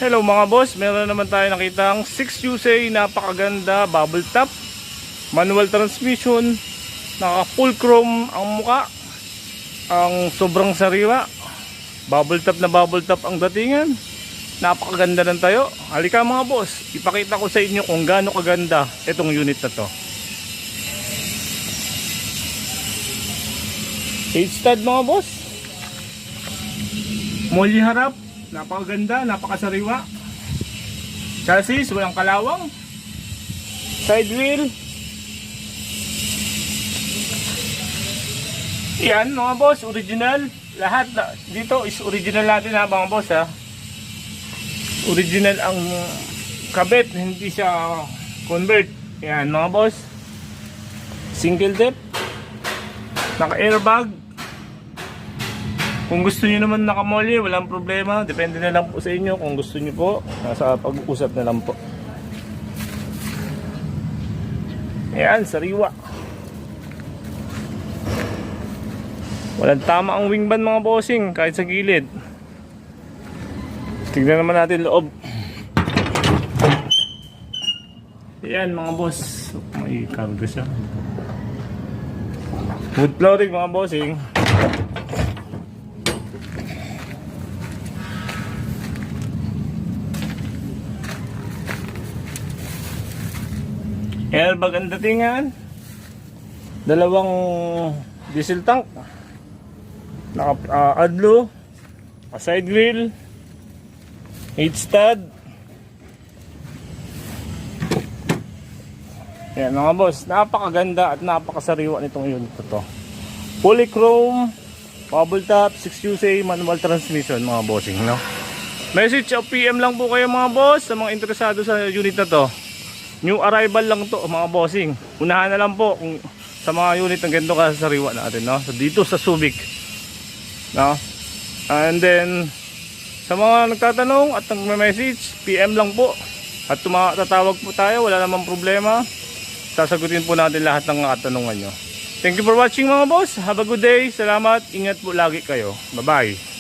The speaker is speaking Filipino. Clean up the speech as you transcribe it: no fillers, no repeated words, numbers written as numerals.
Hello mga boss, meron naman tayo nakitang 6UC, napakaganda, bubble top, manual transmission, naka full chrome ang muka, ang sobrang sariwa, bubble top na bubble top ang datingan, napakaganda ng tayo. Halika mga boss, ipakita ko sa inyo kung gaano kaganda itong unit na to. 8 stud mga boss, molly harap, napakaganda, napakasariwa. Chassis, walang kalawang. Side wheel. Yan mga boss, original. Lahat dito is original natin ha mga boss ha. Original ang kabit, hindi siya convert. Yan mga boss. Single depth. Naka airbag. Kung gusto niyo naman nakamolye, walang problema. Depende na lang po sa inyo kung gusto niyo po. Nasa pag-uusap na lang po. Ayan, sariwa. Walang tama ang wingban mga bossing, kahit sa gilid. Tignan naman natin loob. Ayan mga boss. May cargo siya. Wood flooring mga bossing. Airbag ang datingan. Dalawang diesel tank. Naka adlo, side grill, 8 stud. Ayan mga boss, napakaganda at napakasariwa nitong unit na to. Fully chrome, bubble top, 6UC, manual transmission mga bossing, no? Message o PM lang po kayo mga boss sa mga interesado sa unit na to. New arrival lang to mga bossing. Unahan na lang po kung sa mga unit ng ganito kasariwa natin, no? So, dito sa Subic, no? And then sa mga nagtatanong at nagme-message, PM lang po. At tatawag po tayo, wala namang problema. Sasagutin po natin lahat ng katanungan nyo. Thank you for watching mga boss. Have a good day. Salamat. Ingat po lagi kayo. Bye-bye.